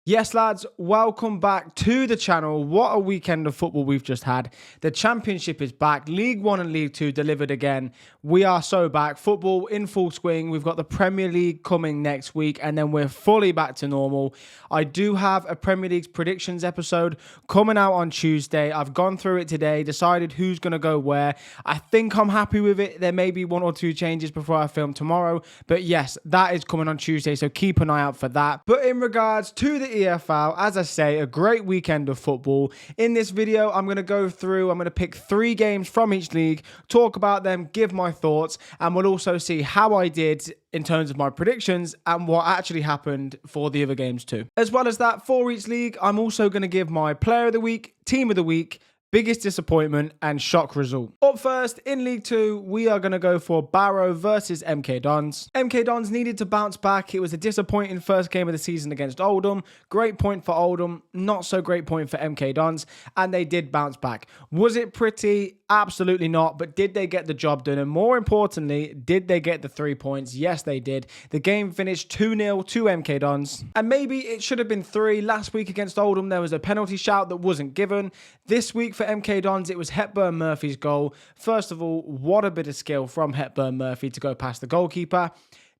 Yes, lads, welcome back to the channel. What a weekend of football we've just had. The Championship is back. League One and League Two delivered again. We are so back. Football in full swing. We've got the Premier League coming next week, and then we're fully back to normal. I do have a Premier League's predictions episode coming out on Tuesday. I've gone through it today, decided who's going to go where. I think I'm happy with it. There may be one or two changes before I film tomorrow, but yes, that is coming on Tuesday, so keep an eye out for that. But in regards to the EFL, as I say, a great weekend of football. In this video, I'm going to pick 3 games from each league, talk about them, give my thoughts, and we'll also see how I did in terms of my predictions and what actually happened for the other games too. As well as that, for each league, I'm also going to give my player of the week, team of the week, biggest disappointment and shock result. Up first, in League 2, we are going to go for Barrow versus MK Dons. MK Dons needed to bounce back. It was a disappointing first game of the season against Oldham. Great point for Oldham, not so great point for MK Dons, and they did bounce back. Was it pretty? Absolutely not, but did they get the job done? And more importantly, did they get the 3 points? Yes, they did. The game finished 2-0 to MK Dons, and maybe it should have been 3. Last week against Oldham, there was a penalty shout that wasn't given. This week for MK Dons, it was Hepburn Murphy's goal. First of all, what a bit of skill from Hepburn Murphy to go past the goalkeeper.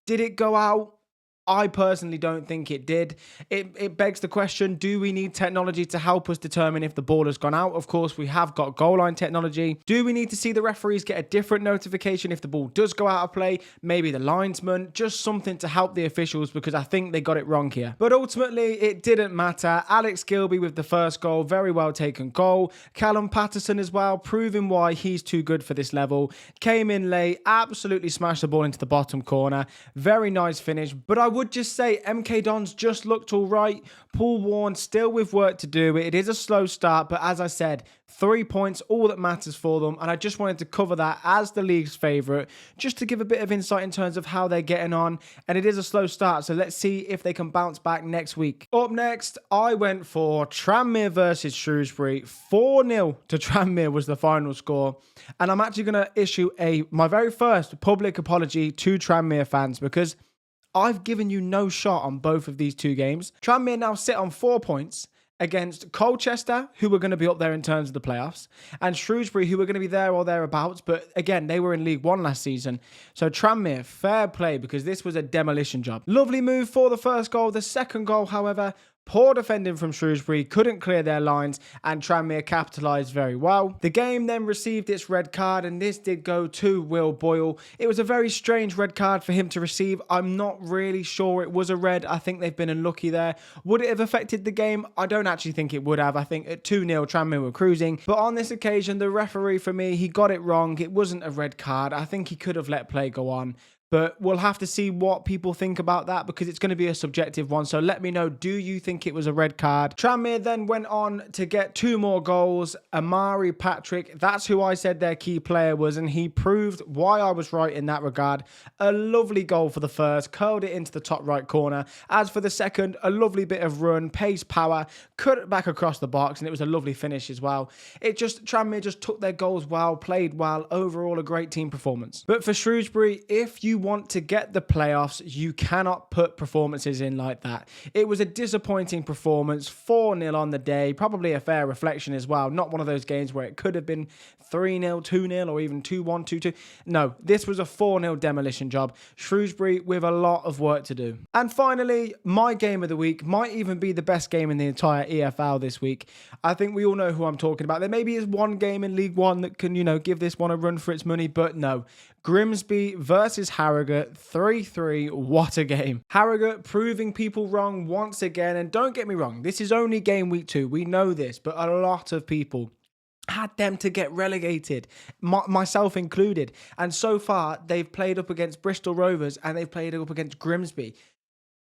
Did it go out? I personally don't think it did. It begs the question, do we need technology to help us determine if the ball has gone out? Of course, we have got goal line technology. Do we need to see the referees get a different notification if the ball does go out of play? Maybe the linesman, just something to help the officials, because I think they got it wrong here. But ultimately, it didn't matter. Alex Gilby with the first goal, very well taken goal. Callum Patterson as well, proving why he's too good for this level. Came in late, absolutely smashed the ball into the bottom corner. Very nice finish, but I would just say MK Dons just looked all right. Paul Warne still with work to do. It is a slow start, but as I said, 3 points, all that matters for them. And I just wanted to cover that as the league's favourite, just to give a bit of insight in terms of how they're getting on. And it is a slow start, so let's see if they can bounce back next week. Up next, I went for Tranmere versus Shrewsbury. 4-0 to Tranmere was the final score. And I'm actually going to issue my very first public apology to Tranmere fans, because I've given you no shot on both of these 2 games. Tranmere now sit on 4 points against Colchester, who were going to be up there in terms of the playoffs, and Shrewsbury, who were going to be there or thereabouts, but again, they were in League One last season. So Tranmere, fair play, because this was a demolition job. Lovely move for the first goal. The second goal, however, poor defending from Shrewsbury, couldn't clear their lines, and Tranmere capitalised very well. The game then received its red card, and this did go to Will Boyle. It was a very strange red card for him to receive. I'm not really sure it was a red. I think they've been unlucky there. Would it have affected the game? I don't actually think it would have. I think at 2-0, Tranmere were cruising. But on this occasion, the referee, for me, he got it wrong. It wasn't a red card. I think he could have let play go on. But we'll have to see what people think about that, because it's going to be a subjective one. So let me know, do you think it was a red card? Tranmere then went on to get 2 more goals. Amari Patrick, that's who I said their key player was, and he proved why I was right in that regard. A lovely goal for the first, curled it into the top right corner. As for the second, a lovely bit of run, pace, power, cut it back across the box, and it was a lovely finish as well. Tranmere just took their goals well, played well, overall a great team performance. But for Shrewsbury, if you want to get the playoffs, you cannot put performances in like that. It was a disappointing performance, 4-0 on the day, probably a fair reflection as well. Not one of those games where it could have been 3-0, 2-0, or even 2-1, 2-2. No, this was a 4-0 demolition job. Shrewsbury with a lot of work to do. And finally, my game of the week might even be the best game in the entire EFL this week. I think we all know who I'm talking about. There maybe is one game in League One that can, give this one a run for its money, but no. Grimsby versus Harrogate, 3-3. What a game. Harrogate proving people wrong once again. And don't get me wrong, this is only game week 2. We know this, but a lot of people had them to get relegated, myself included. And so far, they've played up against Bristol Rovers and they've played up against Grimsby.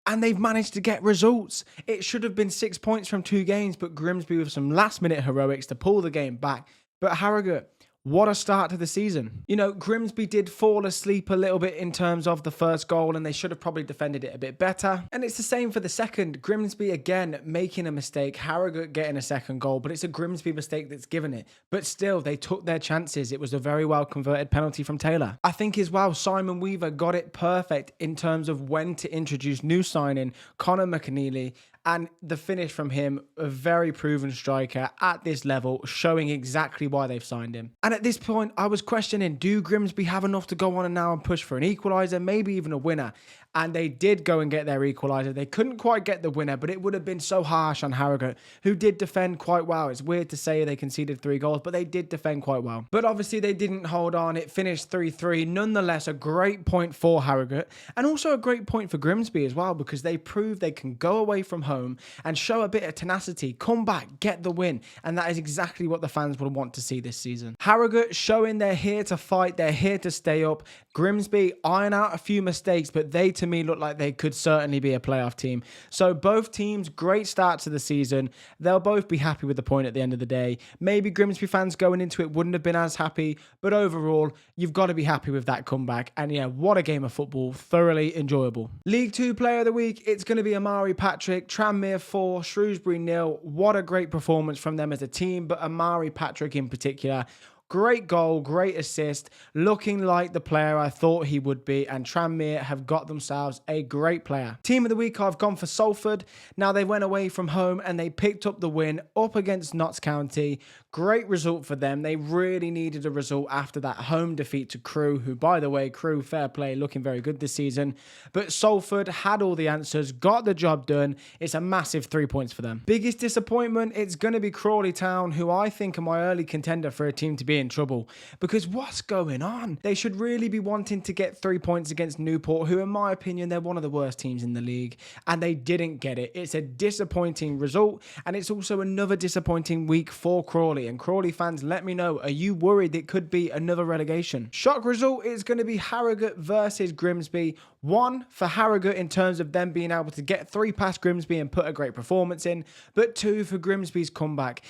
And they've managed to get results. It should have been 6 points from 2 games, but Grimsby with some last-minute heroics to pull the game back. But Harrogate, what a start to the season. Grimsby did fall asleep a little bit in terms of the first goal, and they should have probably defended it a bit better. And it's the same for the second. Grimsby, again, making a mistake. Harrogate getting a second goal, but it's a Grimsby mistake that's given it. But still, they took their chances. It was a very well converted penalty from Taylor. I think as well, Simon Weaver got it perfect in terms of when to introduce new signing Connor McNeely And the finish from him, a very proven striker at this level, showing exactly why they've signed him. And at this point, I was questioning, do Grimsby have enough to go on and now and push for an equaliser, maybe even a winner? And they did go and get their equaliser. They couldn't quite get the winner, but it would have been so harsh on Harrogate, who did defend quite well. It's weird to say they conceded 3 goals, but they did defend quite well. But obviously they didn't hold on. It finished 3-3. Nonetheless, a great point for Harrogate, and also a great point for Grimsby as well, because they proved they can go away from home and show a bit of tenacity, come back, get the win. And that is exactly what the fans would want to see this season. Harrogate showing they're here to fight, they're here to stay up. Grimsby iron out a few mistakes, but they to me look like they could certainly be a playoff team. So both teams, great start to the season. They'll both be happy with the point at the end of the day. Maybe Grimsby fans going into it wouldn't have been as happy, but overall, you've got to be happy with that comeback. And yeah, what a game of football. Thoroughly enjoyable. League 2 player of the week, it's going to be Amari Patrick. Tranmere 4, Shrewsbury 0. What a great performance from them as a team, but Amari Patrick in particular. Great goal, great assist, looking like the player I thought he would be, and Tranmere have got themselves a great player. Team of the week, I've gone for Salford. Now, they went away from home and they picked up the win up against Notts County. Great result for them. They really needed a result after that home defeat to Crewe, who, by the way, Crewe, fair play, looking very good this season. But Salford had all the answers, got the job done. It's a massive 3 points for them. Biggest disappointment, it's going to be Crawley Town, who I think are my early contender for a team to be in trouble, because what's going on? They should really be wanting to get 3 points against Newport, who in my opinion, they're one of the worst teams in the league, and they didn't get it. It's a disappointing result, and it's also another disappointing week for Crawley. And Crawley fans, let me know, are you worried it could be another relegation? Shock result is going to be Harrogate versus Grimsby. 1 for Harrogate in terms of them being able to get 3 past Grimsby and put a great performance in, but 2 for Grimsby's comeback.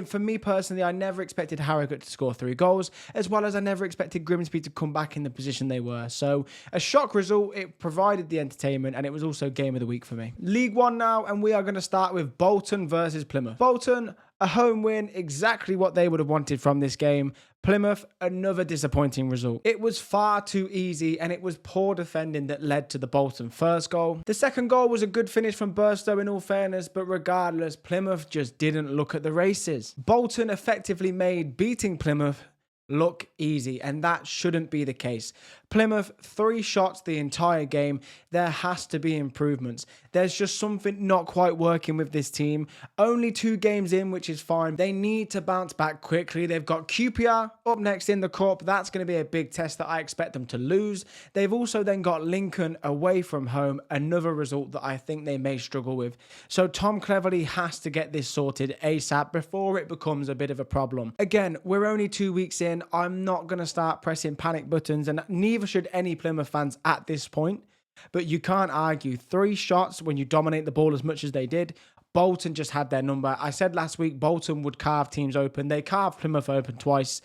For me personally, I never expected Harrogate to score 3 goals, as well as I never expected Grimsby to come back in the position they were. So a shock result, it provided the entertainment, and it was also game of the week for me. League 1 now, and we are going to start with Bolton versus Plymouth. Bolton, a home win, exactly what they would have wanted from this game. Plymouth, another disappointing result. It was far too easy, and it was poor defending that led to the Bolton first goal. The second goal was a good finish from Burstow in all fairness, but regardless, Plymouth just didn't look at the races. Bolton effectively made beating Plymouth look easy, and that shouldn't be the case. Plymouth, 3 shots the entire game. There has to be improvements. There's just something not quite working with this team. Only 2 games in, which is fine. They need to bounce back quickly. They've got QPR up next in the cup. That's going to be a big test that I expect them to lose. They've also then got Lincoln away from home, another result that I think they may struggle with. So Tom Cleverley has to get this sorted ASAP before it becomes a bit of a problem. Again, we're only 2 weeks in. I'm not going to start pressing panic buttons, and neither should any Plymouth fans at this point. But you can't argue 3 shots when you dominate the ball as much as they did. Bolton just had their number. I said last week Bolton would carve teams open. They carved Plymouth open twice.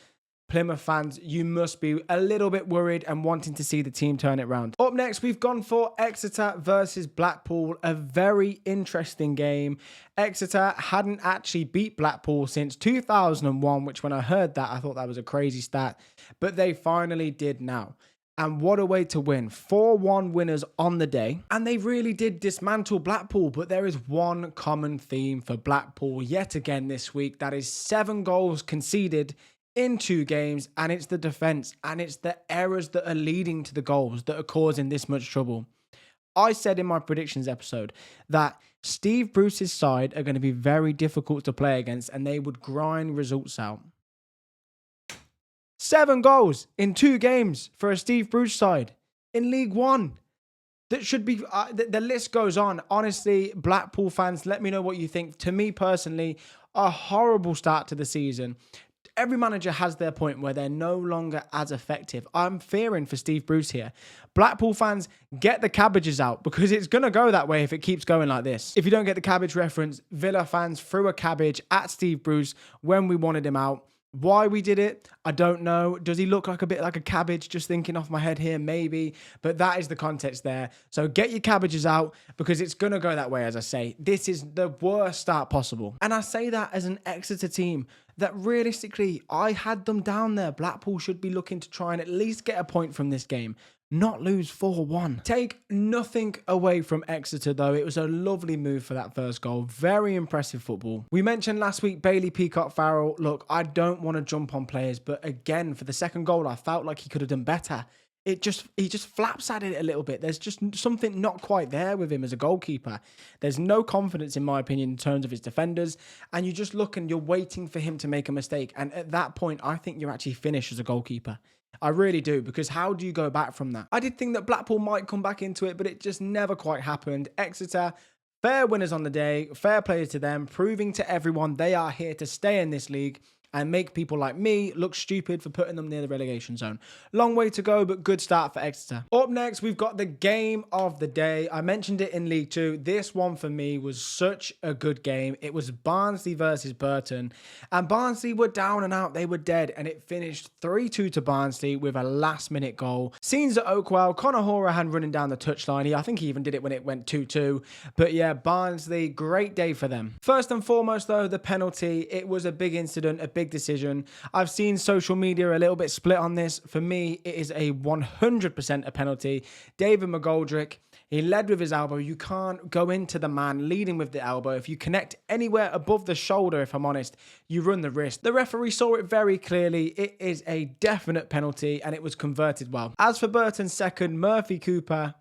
Plymouth fans, you must be a little bit worried and wanting to see the team turn it around. Up next, we've gone for Exeter versus Blackpool. A very interesting game. Exeter hadn't actually beat Blackpool since 2001, which when I heard that, I thought that was a crazy stat. But they finally did now. And what a way to win. 4-1 winners on the day. And they really did dismantle Blackpool. But there is one common theme for Blackpool yet again this week. That is 7 goals conceded in 2 games. And it's the defence. And it's the errors that are leading to the goals that are causing this much trouble. I said in my predictions episode that Steve Bruce's side are going to be very difficult to play against. And they would grind results out. 7 goals in 2 games for a Steve Bruce side in League 1. That should be, the list goes on. Honestly, Blackpool fans, let me know what you think. To me personally, a horrible start to the season. Every manager has their point where they're no longer as effective. I'm fearing for Steve Bruce here. Blackpool fans, get the cabbages out, because it's going to go that way if it keeps going like this. If you don't get the cabbage reference, Villa fans threw a cabbage at Steve Bruce when we wanted him out. Why we did it, I don't know. Does he look like a bit like a cabbage? Just thinking off my head here, maybe. But that is the context there. So get your cabbages out, because it's going to go that way, as I say. This is the worst start possible. And I say that as an Exeter team that realistically, I had them down there. Blackpool should be looking to try and at least get a point from this game. not lose 4-1. Take nothing away from Exeter though. It was a lovely move for that first goal. Very impressive football. We mentioned last week Bailey Peacock-Farrell. Look, I don't want to jump on players, but again, for the second goal, I felt like he could have done better. He just flaps at it a little bit. There's just something not quite there with him as a goalkeeper. There's no confidence, in my opinion, in terms of his defenders. And you just look and you're waiting for him to make a mistake. And at that point, I think you're actually finished as a goalkeeper. I really do, because how do you go back from that? I did think that Blackpool might come back into it, but it just never quite happened. Exeter, fair winners on the day, fair play to them, proving to everyone they are here to stay in this league and make people like me look stupid for putting them near the relegation zone. Long way to go, but good start for Exeter. Up next, we've got the game of the day. I mentioned it in League 2. This one for me was such a good game. It was Barnsley versus Burton. And Barnsley were down and out. They were dead. And it finished 3-2 to Barnsley with a last-minute goal. Scenes at Oakwell, Conor Horahan running down the touchline. I think he even did it when it went 2-2. But yeah, Barnsley, great day for them. First and foremost, though, the penalty. It was a big incident, a big decision. I've seen social media a little bit split on this. For me, it is a 100% a penalty. David McGoldrick, he led with his elbow. You can't go into the man leading with the elbow. If you connect anywhere above the shoulder, if I'm honest, you run the risk. The referee saw it very clearly. It is a definite penalty and it was converted well. As for Burton's second, Murphy Cooper,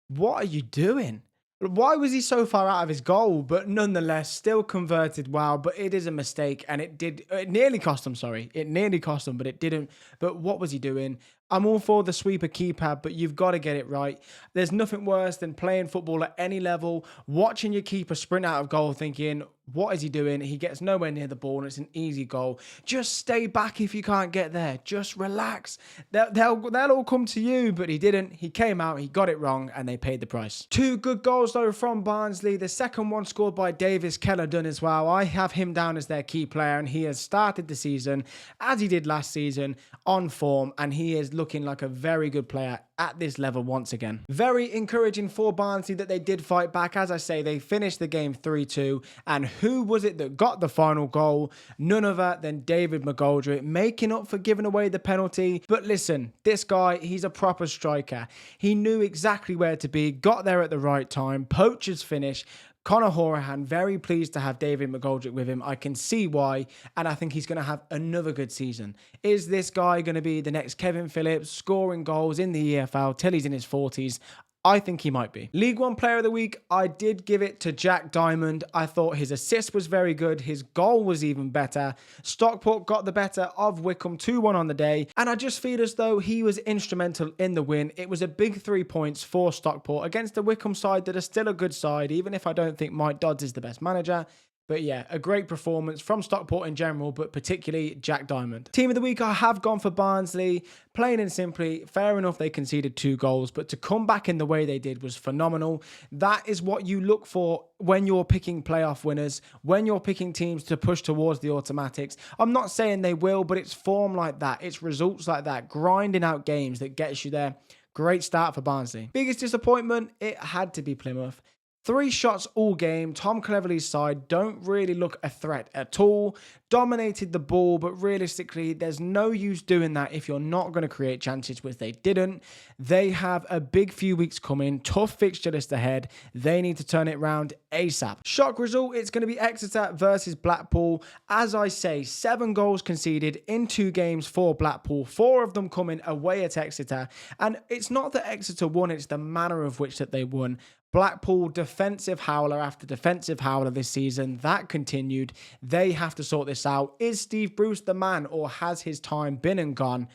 what are you doing? Why was he so far out of his goal? But nonetheless, still converted well. But it is a mistake, and it nearly cost him, sorry. It nearly cost him, but it didn't. But what was he doing? I'm all for the sweeper keeper, but you've got to get it right. There's nothing worse than playing football at any level, watching your keeper sprint out of goal thinking, what is he doing? He gets nowhere near the ball and it's an easy goal. Just stay back if you can't get there. Just relax. They'll all come to you, but he didn't. He came out, he got it wrong, and they paid the price. Two good goals, though, from Barnsley. The second one scored by Davis Keller-Dunn as well. I have him down as their key player, and he has started the season, as he did last season, on form, and he is looking like a very good player at this level once again. Very encouraging for Barnsley that they did fight back. As I say, they finished the game 3-2, and who was it that got the final goal? None other than David McGoldrick, making up for giving away the penalty. But listen, this guy, he's a proper striker. He knew exactly where to be, got there at the right time, poacher's finish. Conor Horahan, very pleased to have David McGoldrick with him. I can see why, and I think he's going to have another good season. Is this guy going to be the next Kevin Phillips, scoring goals in the EFL till he's in his 40s? I think he might be. League One Player of the Week, I did give it to Jack Diamond. I thought his assist was very good. His goal was even better. Stockport got the better of Wycombe 2-1 on the day. And I just feel as though he was instrumental in the win. It was a big 3 points for Stockport against the Wycombe side that are still a good side, even if I don't think Mike Dodds is the best manager. But yeah, a great performance from Stockport in general, but particularly Jack Diamond. Team of the week, I have gone for Barnsley. Plain and simply, fair enough, they conceded 2 goals, but to come back in the way they did was phenomenal. That is what you look for when you're picking playoff winners, when you're picking teams to push towards the automatics. I'm not saying they will, but it's form like that. It's results like that, grinding out games that gets you there. Great start for Barnsley. Biggest disappointment, it had to be Plymouth. 3 shots all game. Tom Cleverley's side don't really look a threat at all. Dominated the ball, but realistically, there's no use doing that if you're not going to create chances, which they didn't. They have a big few weeks coming. Tough fixture list ahead. They need to turn it around ASAP. Shock result, it's going to be Exeter versus Blackpool. As I say, 7 goals conceded in 2 games for Blackpool. 4 of them coming away at Exeter. And it's not that Exeter won, it's the manner of which that they won. Blackpool, defensive howler after defensive howler this season. That continued. They have to sort this out. Is Steve Bruce the man, or has his time been and gone?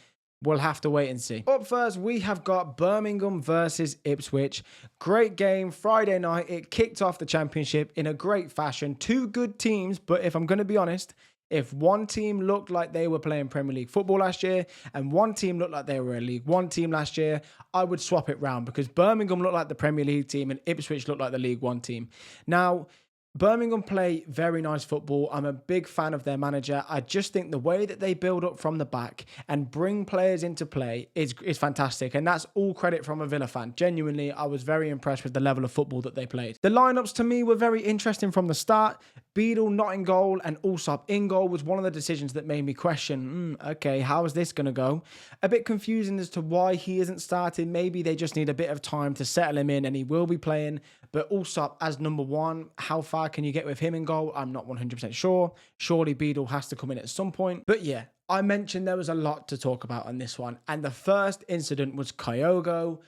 We'll have to wait and see. Up first, we have got Birmingham versus Ipswich. Great game. Friday night, it kicked off the championship in a great fashion. 2 good teams, but if I'm going to be honest, if one team looked like they were playing Premier League football last year and one team looked like they were a League One team last year, I would swap it round because Birmingham looked like the Premier League team and Ipswich looked like the League One team. Now, Birmingham play very nice football. I'm a big fan of their manager. I just think the way that they build up from the back and bring players into play is fantastic. And that's all credit from a Villa fan. Genuinely, I was very impressed with the level of football that they played. The lineups to me were very interesting from the start. Beadle not in goal and Allsop in goal was one of the decisions that made me question, okay, how is this going to go? A bit confusing as to why he isn't starting. Maybe they just need a bit of time to settle him in and he will be playing. But Allsop as number one, how far can you get with him in goal? I'm not 100% sure. Surely Beadle has to come in at some point. But yeah, I mentioned there was a lot to talk about on this one. And the first incident was Kyogo.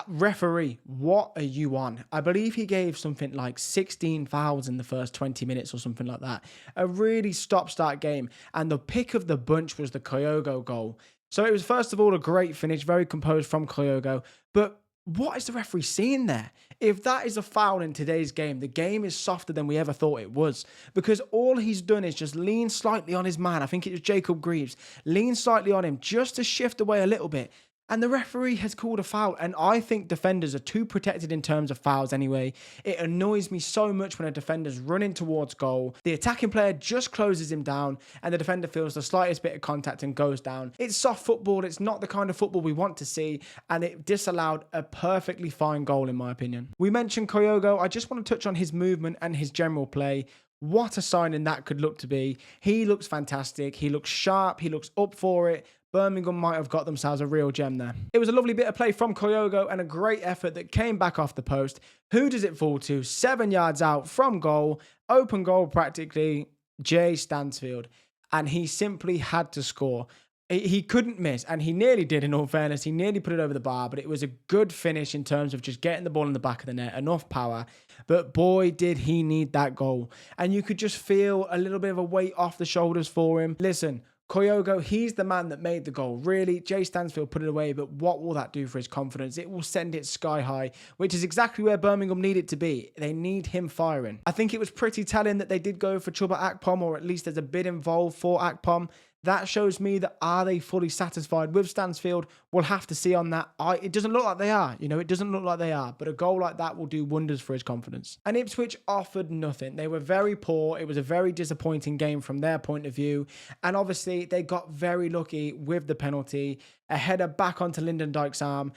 Referee, what are you on? I believe he gave something like 16 fouls in the first 20 minutes or something like that. A really stop-start game. And the pick of the bunch was the Kyogo goal. So it was, first of all, a great finish, very composed from Kyogo. But what is the referee seeing there? If that is a foul in today's game, the game is softer than we ever thought it was. Because all he's done is just lean slightly on his man. I think it was Jacob Greaves. Lean slightly on him just to shift away a little bit. And the referee has called a foul. And I think defenders are too protected in terms of fouls anyway. It annoys me so much when a defender's running towards goal. The attacking player just closes him down and the defender feels the slightest bit of contact and goes down. It's soft football. It's not the kind of football we want to see. And it disallowed a perfectly fine goal in my opinion. We mentioned Kyogo. I just want to touch on his movement and his general play. What a signing that could look to be. He looks fantastic. He looks sharp. He looks up for it. Birmingham might have got themselves a real gem there. It was a lovely bit of play from Kyogo and a great effort that came back off the post. Who does it fall to? 7 yards out from goal. Open goal practically. Jay Stansfield. And he simply had to score. He couldn't miss, and he nearly did, in all fairness. He nearly put it over the bar, but it was a good finish in terms of just getting the ball in the back of the net, enough power. But boy, did he need that goal. And you could just feel a little bit of a weight off the shoulders for him. Listen, Kyogo, he's the man that made the goal. Really, Jay Stansfield put it away, but what will that do for his confidence? It will send it sky high, which is exactly where Birmingham need it to be. They need him firing. I think it was pretty telling that they did go for Chuba Akpom, or at least there's a bid involved for Akpom. That shows me that are they fully satisfied with Stansfield? We'll have to see on that. It doesn't look like they are. It doesn't look like they are. But a goal like that will do wonders for his confidence. And Ipswich offered nothing. They were very poor. It was a very disappointing game from their point of view. And obviously, they got very lucky with the penalty. A header back onto Lyndon Dykes' arm.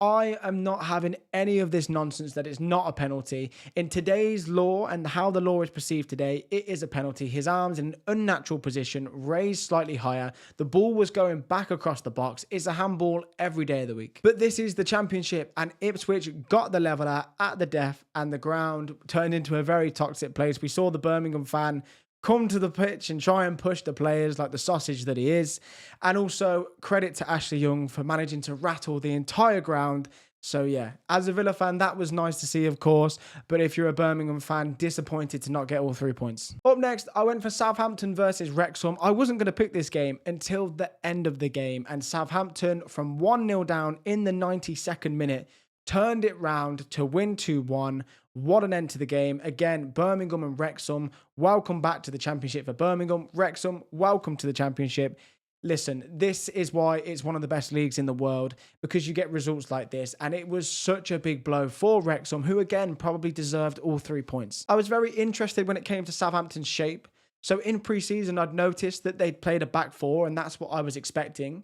I am not having any of this nonsense that it's not a penalty. In today's law and how the law is perceived today, it is a penalty. His arm's in an unnatural position, raised slightly higher. The ball was going back across the box. It's a handball every day of the week. But this is the Championship, and Ipswich got the leveller at the death, and the ground turned into a very toxic place. We saw the Birmingham fan come to the pitch and try and push the players like the sausage that he is. And also credit to Ashley Young for managing to rattle the entire ground. So yeah, as a Villa fan, that was nice to see, of course. But if you're a Birmingham fan, disappointed to not get all 3 points. Up next, I went for Southampton versus Wrexham. I wasn't going to pick this game until the end of the game. And Southampton, from 1-0 down in the 92nd minute, turned it round to win 2-1. What an end to the game. Again, Birmingham and Wrexham, welcome back to the Championship for Birmingham. Wrexham, welcome to the Championship. Listen, this is why it's one of the best leagues in the world, because you get results like this. And it was such a big blow for Wrexham, who again probably deserved all 3 points. I was very interested when it came to Southampton's shape. So in pre-season, I'd noticed that they'd played a back four, and that's what I was expecting.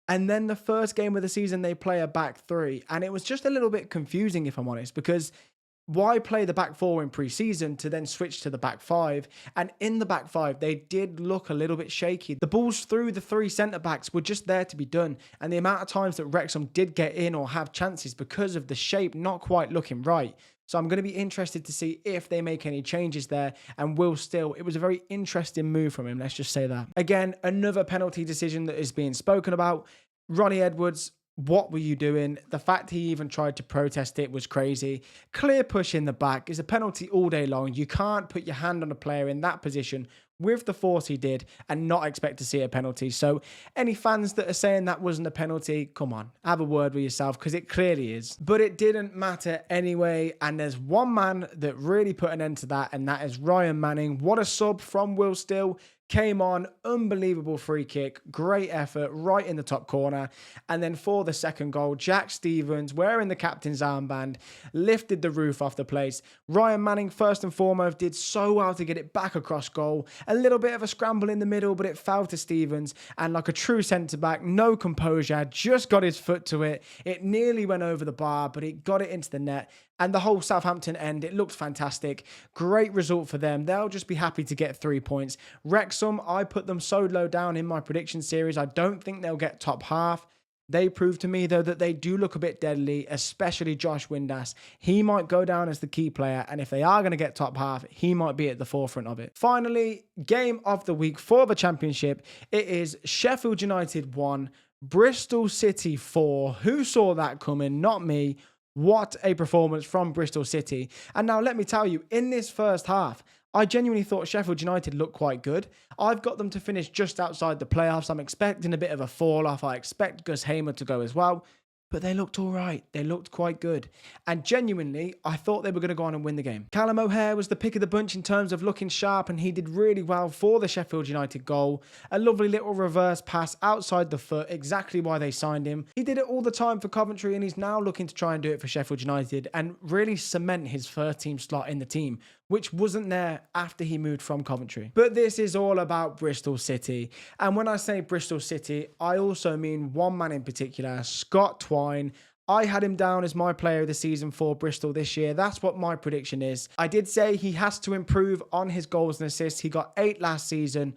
And then the first game of the season, they play a back three. And it was just a little bit confusing, if I'm honest, because why play the back four in pre-season to then switch to the back five? And in the back five, they did look a little bit shaky. The balls through the 3 centre-backs were just there to be done. And the amount of times that Wrexham did get in or have chances because of the shape not quite looking right. So I'm going to be interested to see if they make any changes there, and Will Still. It was a very interesting move from him, let's just say that. Again, another penalty decision that is being spoken about. Ronnie Edwards, what were you doing? The fact he even tried to protest it was crazy. Clear push in the back is a penalty all day long. You can't put your hand on a player in that position with the force he did and not expect to see a penalty. So any fans that are saying that wasn't a penalty, come on, have a word with yourself, because it clearly is. But it didn't matter anyway, and there's one man that really put an end to that, and that is Ryan Manning. What a sub from Will Still. Came on, unbelievable free kick, great effort, right in the top corner. And then for the second goal, Jack Stevens, wearing the captain's armband, lifted the roof off the place. Ryan Manning, first and foremost, did so well to get it back across goal. A little bit of a scramble in the middle, but it fell to Stevens. And like a true centre-back, no composure, just got his foot to it. It nearly went over the bar, but it got it into the net. And the whole Southampton end, it looked fantastic. Great result for them. They'll just be happy to get 3 points. Wrexham, I put them so low down in my prediction series. I don't think they'll get top half. They proved to me, though, that they do look a bit deadly, especially Josh Windass. He might go down as the key player, and if they are going to get top half, he might be at the forefront of it. Finally, game of the week for the Championship. It is Sheffield United 1, Bristol City 4. Who saw that coming? Not me. What a performance from Bristol City. And now let me tell you, in this first half, I genuinely thought Sheffield United looked quite good. I've got them to finish just outside the playoffs. I'm expecting a bit of a fall off. I expect Gus Hamer to go as well. But they looked all right. They looked quite good. And genuinely, I thought they were going to go on and win the game. Callum O'Hare was the pick of the bunch in terms of looking sharp, and he did really well for the Sheffield United goal. A lovely little reverse pass outside the foot, exactly why they signed him. He did it all the time for Coventry, and he's now looking to try and do it for Sheffield United and really cement his first team slot in the team, which wasn't there after he moved from Coventry. But this is all about Bristol City. And when I say Bristol City, I also mean one man in particular, Scott Twine. I had him down as my player of the season for Bristol this year. That's what my prediction is. I did say he has to improve on his goals and assists. He got 8 last season.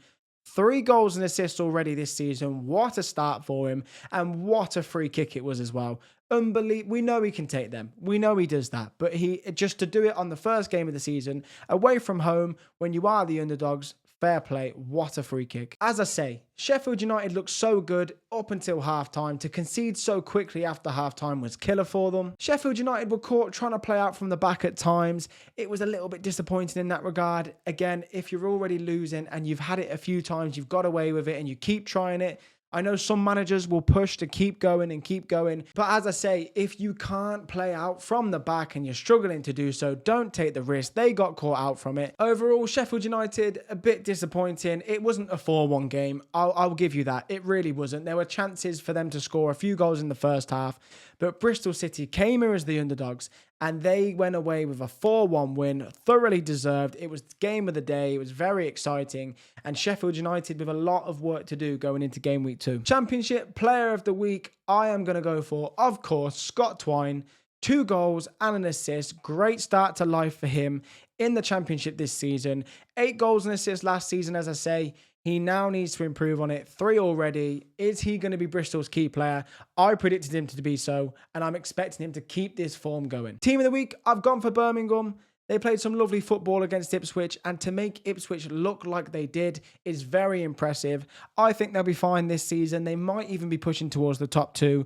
3 goals and assists already this season. What a start for him. And what a free kick it was as well. Unbelievable. We know he can take them. We know he does that. But he just to do it on the first game of the season, away from home, when you are the underdogs, fair play. What a free kick. As I say, Sheffield United looked so good up until halftime. To concede so quickly after halftime was killer for them. Sheffield United were caught trying to play out from the back at times. It was a little bit disappointing in that regard. Again, if you're already losing and you've had it a few times, you've got away with it and you keep trying it, I know some managers will push to keep going and keep going. But as I say, if you can't play out from the back and you're struggling to do so, don't take the risk. They got caught out from it. Overall, Sheffield United, a bit disappointing. It wasn't a 4-1 game. I'll give you that. It really wasn't. There were chances for them to score a few goals in the first half. But Bristol City came here as the underdogs and they went away with a 4-1 win, thoroughly deserved. It was the game of the day. It was very exciting. And Sheffield United with a lot of work to do going into game week 2. Championship player of the week, I am going to go for, of course, Scott Twine. 2 goals and an assist. Great start to life for him in the Championship this season. 8 goals and assists last season, as I say. He now needs to improve on it. 3 already. Is he going to be Bristol's key player? I predicted him to be so, and I'm expecting him to keep this form going. Team of the week, I've gone for Birmingham. They played some lovely football against Ipswich, and to make Ipswich look like they did is very impressive. I think they'll be fine this season. They might even be pushing towards the top 2,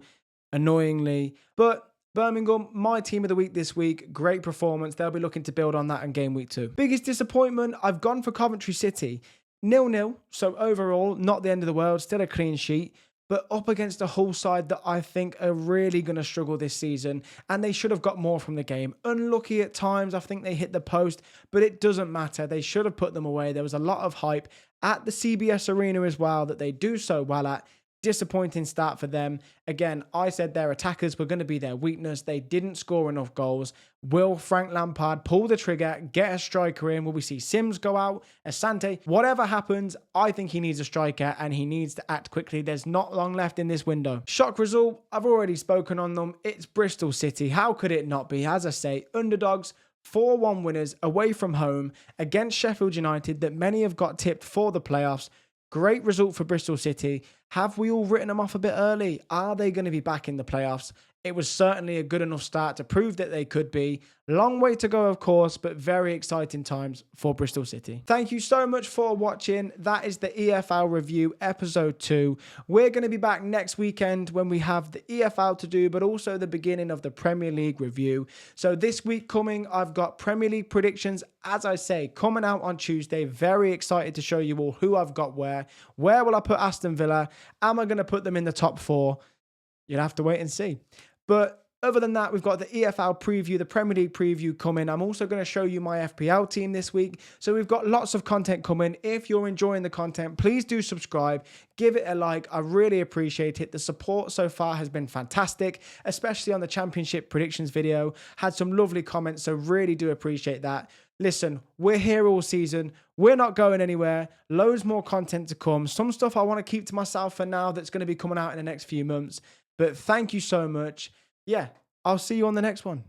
annoyingly. But Birmingham, my team of the week this week. Great performance. They'll be looking to build on that in game week 2. Biggest disappointment, I've gone for Coventry City. 0-0, so overall, not the end of the world, still a clean sheet, but up against a Hull side that I think are really going to struggle this season, and they should have got more from the game. Unlucky at times, I think they hit the post, but it doesn't matter. They should have put them away. There was a lot of hype at the CBS Arena as well that they do so well at. Disappointing start for them. Again, I said their attackers were going to be their weakness. They didn't score enough goals. Will Frank Lampard pull the trigger, get a striker in? Will we see Sims go out? Asante? Whatever happens, I think he needs a striker and he needs to act quickly. There's not long left in this window. Shock result, I've already spoken on them. It's Bristol City. How could it not be? As I say, underdogs, 4-1 winners away from home against Sheffield United that many have got tipped for the playoffs. Great result for Bristol City. Have we all written them off a bit early? Are they going to be back in the playoffs? it was certainly a good enough start to prove that they could be. Long way to go, of course, but very exciting times for Bristol City. Thank you so much for watching. That is the EFL review, episode 2. We're going to be back next weekend when we have the EFL to do, but also the beginning of the Premier League review. So this week coming, I've got Premier League predictions, as I say, coming out on Tuesday. Very excited to show you all who I've got where. Where will I put Aston Villa? Am I going to put them in the top 4? You'll have to wait and see. But other than that, we've got the EFL preview, the Premier League preview coming. I'm also going to show you my FPL team this week. So we've got lots of content coming. If you're enjoying the content, please do subscribe. Give it a like. I really appreciate it. The support so far has been fantastic, especially on the Championship predictions video. Had some lovely comments, so really do appreciate that. Listen, we're here all season. We're not going anywhere. Loads more content to come. Some stuff I want to keep to myself for now that's going to be coming out in the next few months. But thank you so much. Yeah, I'll see you on the next one.